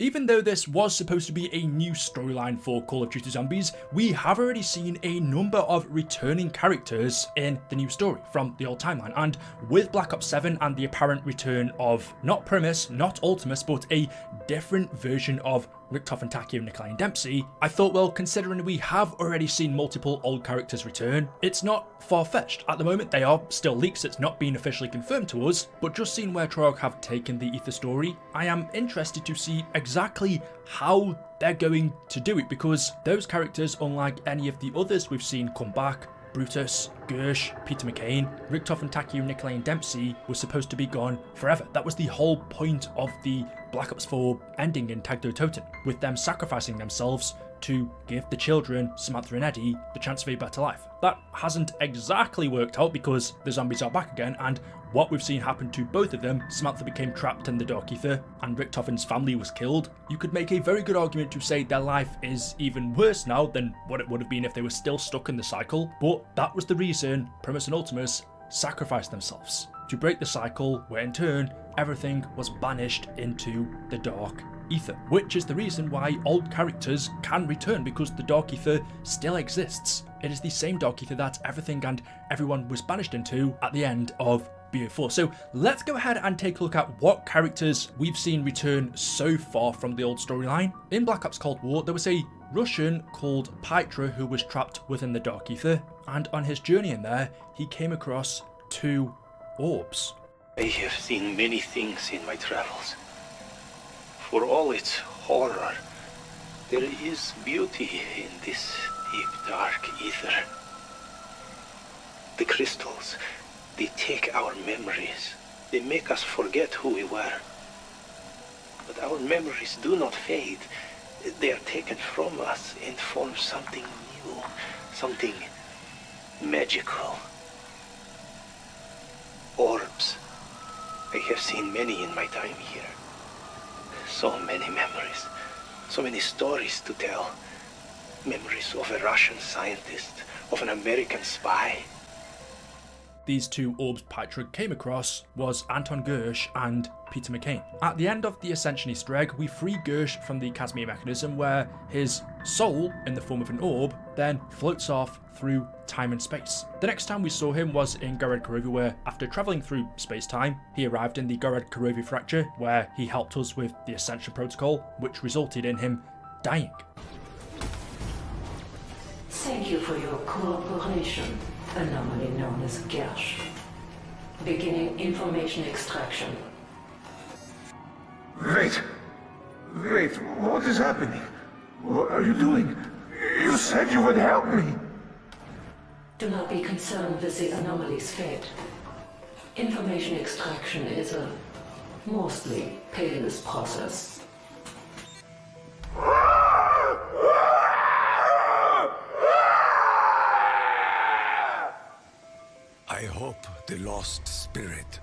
Even though this was supposed to be a new storyline for Call of Duty Zombies, we have already seen a number of returning characters in the new story from the old timeline, and with Black Ops 7 and the apparent return of not Primis, not Ultimus, but a different version of Richtof and Takio, Nikolai and Dempsey, I thought, well, considering we have already seen multiple old characters return, it's not far-fetched. At the moment, they are still leaks, it's not been officially confirmed to us, but just seeing where Treyarch have taken the Ether story, I am interested to see exactly how they're going to do it, because those characters, unlike any of the others we've seen come back, Brutus, Gersh, Peter McCain, Richtof and Takio, Nikolai and Dempsey was supposed to be gone forever. That was the whole point of the Black Ops 4 ending in Tag Do Toten, with them sacrificing themselves to give the children, Samantha and Eddie, the chance of a better life. That hasn't exactly worked out because the zombies are back again, and what we've seen happen to both of them, Samantha became trapped in the Dark Ether and Richtofan's family was killed. You could make a very good argument to say their life is even worse now than what it would have been if they were still stuck in the cycle, but that was the reason Primis and Ultimus sacrificed themselves, to break the cycle where in turn everything was banished into the Dark Ether, which is the reason why old characters can return, because the Dark Ether still exists. It is the same Dark Ether that everything and everyone was banished into at the end of BO4. So let's go ahead and take a look at what characters we've seen return so far from the old storyline. In Black Ops Cold War, there was a Russian called Peter who was trapped within the Dark Ether, and on his journey in there, he came across 2 orbs. I have seen many things in my travels. For all its horror, there is beauty in this deep, dark ether. The crystals, they take our memories. They make us forget who we were. But our memories do not fade. They are taken from us and form something new, something magical. Orbs. I have seen many in my time here. So many memories, so many stories to tell. Memories of a Russian scientist, of an American spy. These 2 orbs Peter came across was Anton Gersh and Peter McCain. At the end of the Ascension Easter egg, we free Gersh from the Casimir mechanism where his soul, in the form of an orb, then floats off through time and space. The next time we saw him was in Gorod Karovi, where after travelling through space-time, he arrived in the Gorod Karovi fracture, where he helped us with the Ascension Protocol, which resulted in him dying. Thank you for your cooperation, anomaly known as Gersh. Beginning information extraction. Wait, what is happening? What are you doing? You said you would help me! Do not be concerned with the anomaly's fate. Information extraction is a mostly painless process. I hope the lost spirit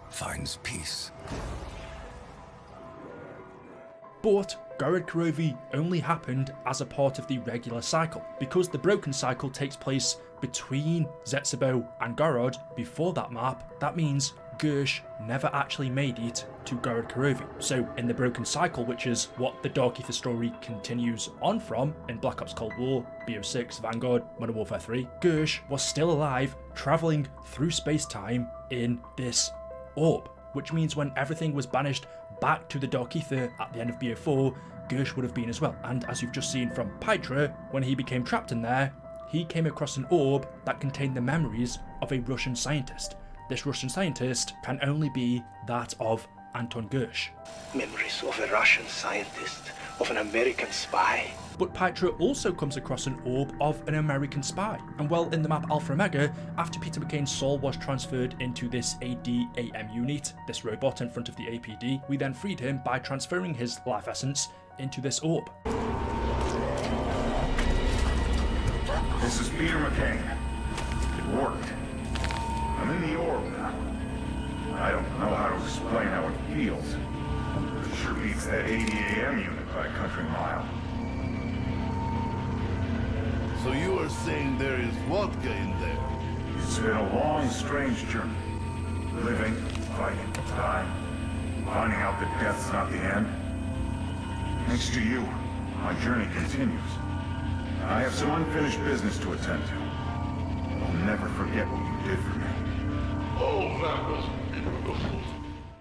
finds peace. But Gorod Karovi only happened as a part of the regular cycle, because the broken cycle takes place between Zetsebo and Gorod before that map. That means Gersh never actually made it to Gorod Karovi. So in the broken cycle, which is what the Dark Ether story continues on from in Black Ops Cold War, BO6, Vanguard, Modern Warfare 3, Gersh was still alive, travelling through space-time in this orb, which means when everything was banished back to the Dark Ether at the end of BO4, Gersh would have been as well. And as you've just seen from Peter, when he became trapped in there, he came across an orb that contained the memories of a Russian scientist. This Russian scientist can only be that of Anton Gersh. Memories of a Russian scientist, of an American spy. But Peter also comes across an orb of an American spy. And well, in the map Alpha Omega, after Peter McCain's soul was transferred into this ADAM unit, this robot in front of the APD, we then freed him by transferring his life essence into this orb. This is Peter McCain. It worked. I'm in the orb now. I don't know how to explain how it feels. It sure beats that ADAM unit by a country mile. So you are saying there is vodka in there? It's been a long, strange journey. Living, fighting, dying, finding out that death's not the end. Thanks to you, my journey continues. I have some unfinished business to attend to. I'll never forget what you did for me. Oh, that was beautiful.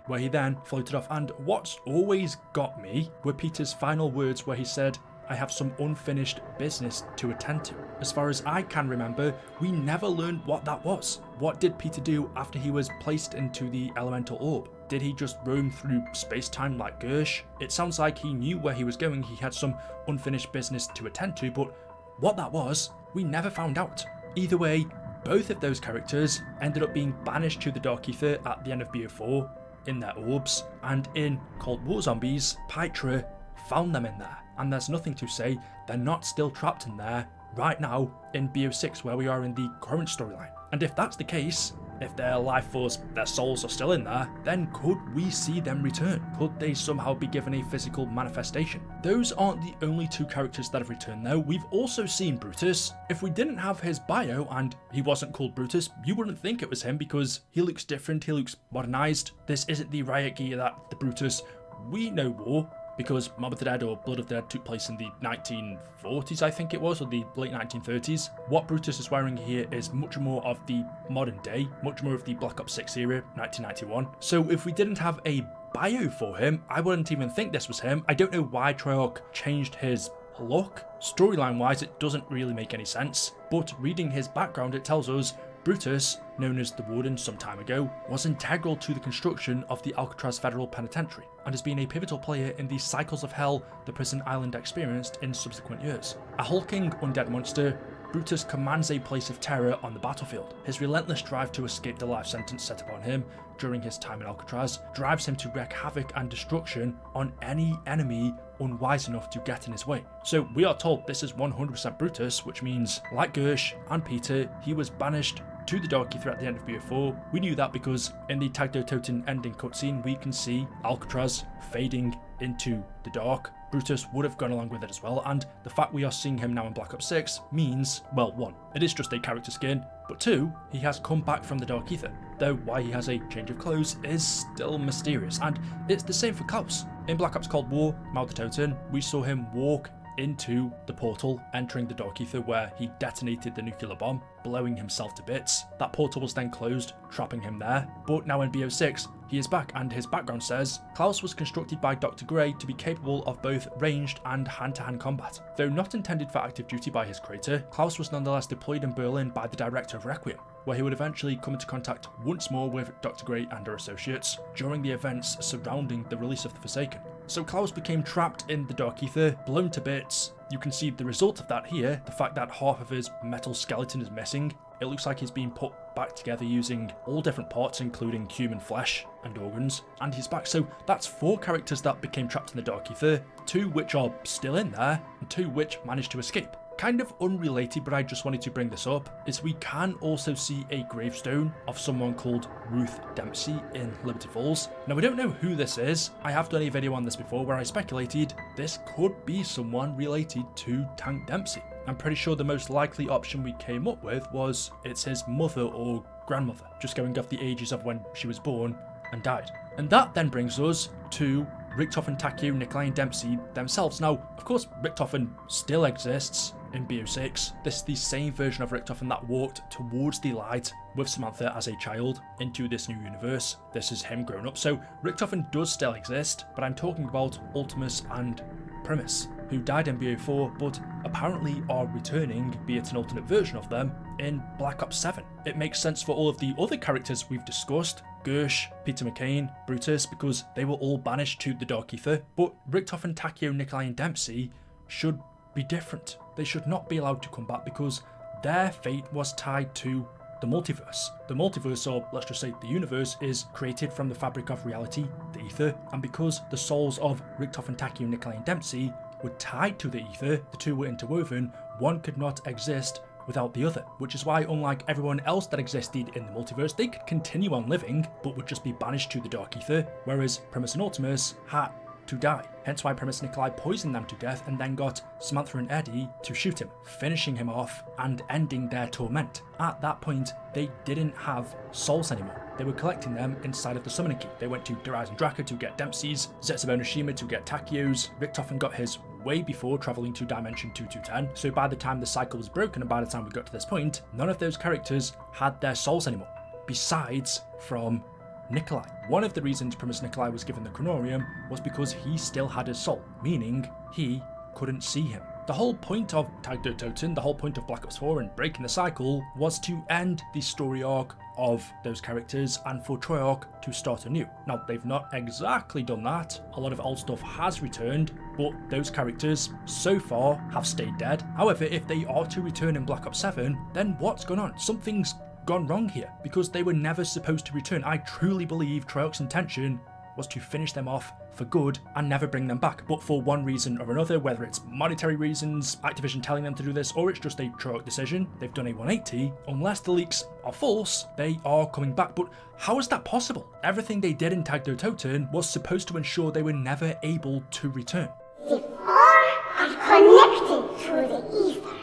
Where he then floated off, and what's always got me were Peter's final words where he said, "I have some unfinished business to attend to." As far as I can remember, we never learned what that was. What did Peter do after he was placed into the elemental orb? Did he just roam through space-time like Gersh? It sounds like he knew where he was going, he had some unfinished business to attend to, but what that was, we never found out. Either way, both of those characters ended up being banished to the Dark Ether at the end of BO4 in their orbs, and in Cold War Zombies, Petra found them in there, and there's nothing to say they're not still trapped in there right now in BO6 where we are in the current storyline. And if that's the case, if their life force, their souls are still in there, then could we see them return? Could they somehow be given a physical manifestation? Those aren't the only two characters that have returned though. We've also seen Brutus. If we didn't have his bio and he wasn't called Brutus, you wouldn't think it was him because he looks different, he looks modernized. This isn't the riot gear that the Brutus we know wore, because Mob of the Dead or Blood of the Dead took place in the 1940s, I think it was, or the late 1930s. What Brutus is wearing here is much more of the modern day, much more of the Black Ops 6 era, 1991. So if we didn't have a bio for him, I wouldn't even think this was him. I don't know why Treyarch changed his look. Storyline wise, it doesn't really make any sense, but reading his background, it tells us Brutus, known as the Warden some time ago, was integral to the construction of the Alcatraz Federal Penitentiary and has been a pivotal player in the cycles of hell the prison island experienced in subsequent years. A hulking undead monster, Brutus commands a place of terror on the battlefield. His relentless drive to escape the life sentence set upon him during his time in Alcatraz drives him to wreak havoc and destruction on any enemy unwise enough to get in his way. So we are told this is 100% Brutus, which means, like Gersh and Peter, he was banished to the Dark Ether at the end of BO4. We knew that because in the Tagdo Toten ending cutscene, we can see Alcatraz fading into the dark. Brutus would have gone along with it as well, and the fact we are seeing him now in Black Ops 6 means, well, one, it is just a character skin, but two, he has come back from the Dark Ether, though why he has a change of clothes is still mysterious, and it's the same for Klaus. In Black Ops Cold War, Mob of the Toten, we saw him walk into the portal, entering the Dark Ether where he detonated the nuclear bomb, blowing himself to bits. That portal was then closed, trapping him there, but now in BO6, he is back, and his background says, Klaus was constructed by Dr. Gray to be capable of both ranged and hand-to-hand combat. Though not intended for active duty by his creator, Klaus was nonetheless deployed in Berlin by the director of Requiem, where he would eventually come into contact once more with Dr. Gray and her associates during the events surrounding the release of the Forsaken. So Klaus became trapped in the Dark Ether, blown to bits. You can see the result of that here, the fact that half of his metal skeleton is missing. It looks like he's been put back together using all different parts, including human flesh and organs, and he's back. So that's 4 characters that became trapped in the Dark Ether, 2 which are still in there, and 2 which managed to escape. Kind of unrelated, but I just wanted to bring this up, is we can also see a gravestone of someone called Ruth Dempsey in Liberty Falls. Now we don't know who this is. I have done a video on this before where I speculated this could be someone related to Tank Dempsey. I'm pretty sure the most likely option we came up with was it's his mother or grandmother, just going off the ages of when she was born and died. And that then brings us to Richtofen, Takeo, Nikolai and Dempsey themselves. Now, of course, Richtofen still exists in BO6. This is the same version of Richtofen that walked towards the light with Samantha as a child into this new universe. This is him grown up. So Richtofen does still exist, but I'm talking about Ultimus and Primis, who died in BO4, but apparently are returning, be it an alternate version of them, in Black Ops 7. It makes sense for all of the other characters we've discussed, Gersh, Peter McCain, Brutus, because they were all banished to the Dark Ether, but Richtofen, Takeo, Nikolai and Dempsey should be different. They should not be allowed to come back because their fate was tied to the multiverse. The multiverse, or let's just say the universe, is created from the fabric of reality, the ether, and because the souls of Richtofen, Takeo, Nikolai and Dempsey were tied to the ether, the two were interwoven, one could not exist without the other, which is why, unlike everyone else that existed in the multiverse, they could continue on living, but would just be banished to the Dark Ether, whereas Primis and Ultimus had to die. Hence why Primis Nikolai poisoned them to death and then got Samantha and Eddie to shoot him, finishing him off and ending their torment. At that point, they didn't have souls anymore. They were collecting them inside of the summoning key. They went to Darius and Draka to get Dempsey's, Zetsu Onishima to get Takio's, Richtofen got his way before travelling to Dimension 2210, so by the time the cycle was broken and by the time we got to this point, none of those characters had their souls anymore, besides from Nikolai. One of the reasons Primis Nikolai was given the Chronorium was because he still had his soul, meaning he couldn't see him. The whole point of Tag der Toten, the whole point of Black Ops 4 and breaking the cycle was to end the story arc of those characters and for Treyarch to start anew. Now, they've not exactly done that. A lot of old stuff has returned, but those characters so far have stayed dead. However, if they are to return in Black Ops 7, then what's gone on? Something's gone wrong here, because they were never supposed to return. I truly believe Treyarch's intention was to finish them off for good and never bring them back, but for one reason or another, whether it's monetary reasons, Activision telling them to do this, or it's just a Treyarch decision, they've done a 180. Unless the leaks are false, they are coming back. But how is that possible? Everything they did in Tag der Toten was supposed to ensure they were never able to return. The four are connected to the ether.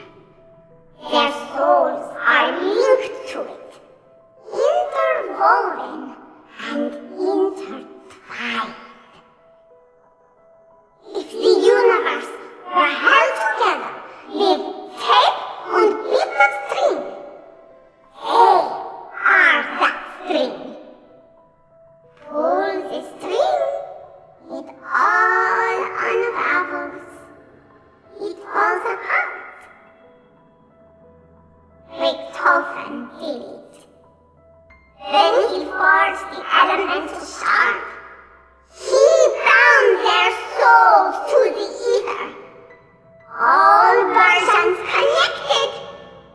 Their souls are linked to it, interwoven and intertwined. If the universe were held together with tape and bits of string, they are that string. Pull the string, it all unravels. It falls apart. Richtofen did it. Then he forged the elemental shard. He bound their souls to the ether. All versions connected,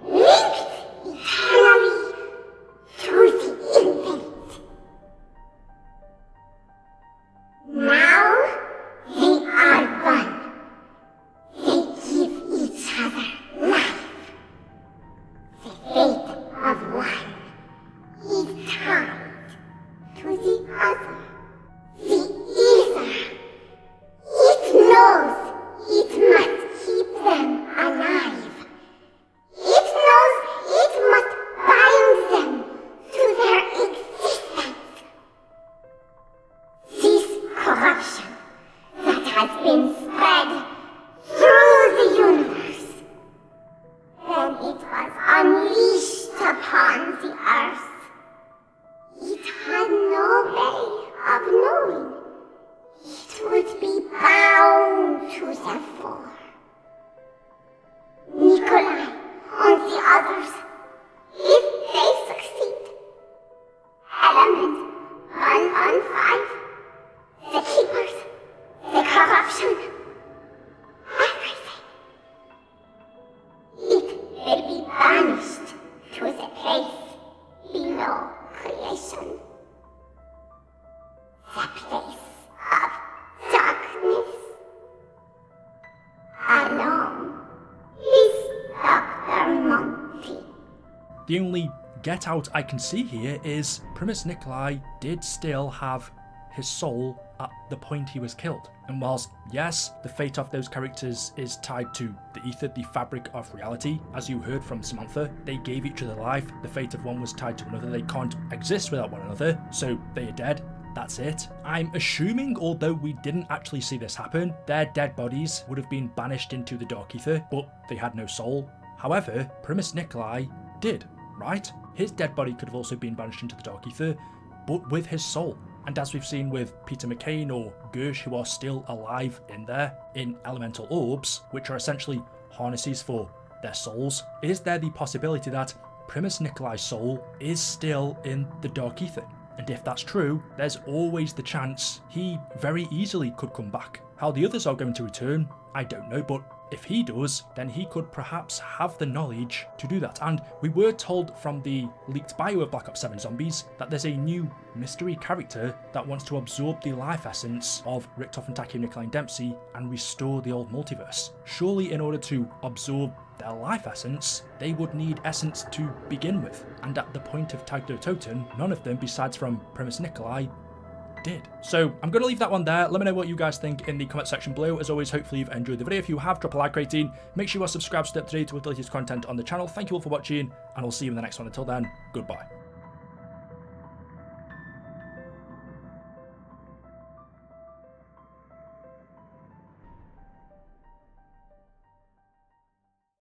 linked eternally to the infinite. Now they are one. They give each other life. The fate of one is tied to the other. The ether. It knows it must keep them alive. It knows it must bind them to their existence. This corruption that has been spread through the universe, when it was unleashed upon the earth, it had no way of knowing. It would be bound to the four. Nikolai and the others, if they succeed, Element 115, the Keepers, the corruption, everything. It will be banished to the place below creation. The place of darkness. Alone with Dr. Monty. The only get out I can see here is Primis Nikolai did still have his soul at the point he was killed. And whilst, yes, the fate of those characters is tied to the ether, the fabric of reality, as you heard from Samantha, they gave each other life, the fate of one was tied to another, they can't exist without one another, so they are dead. That's it. I'm assuming, although we didn't actually see this happen, their dead bodies would have been banished into the dark ether, but they had no soul. However, Primis Nikolai did, right? His dead body could have also been banished into the dark ether, but with his soul. And as we've seen with Peter McCain or Gersh, who are still alive in there, in elemental orbs, which are essentially harnesses for their souls, is there the possibility that Primis Nikolai's soul is still in the dark ether? And if that's true, there's always the chance he very easily could come back. How the others are going to return, I don't know, but if he does, then he could perhaps have the knowledge to do that. And we were told from the leaked bio of Black Ops 7 Zombies that there's a new mystery character that wants to absorb the life essence of Richtofen, Takio, Nikolai and Dempsey and restore the old multiverse. Surely in order to absorb their life essence, they would need essence to begin with. And at the point of Tag der Toten, none of them, besides from Primis Nikolai, did. So I'm going to leave that one there. Let me know what you guys think in the comment section below. As always, hopefully you've enjoyed the video. If you have, drop a like rating. Make sure you are subscribed to stay up to date with the latest content on the channel. Thank you all for watching, and I'll see you in the next one. Until then, goodbye.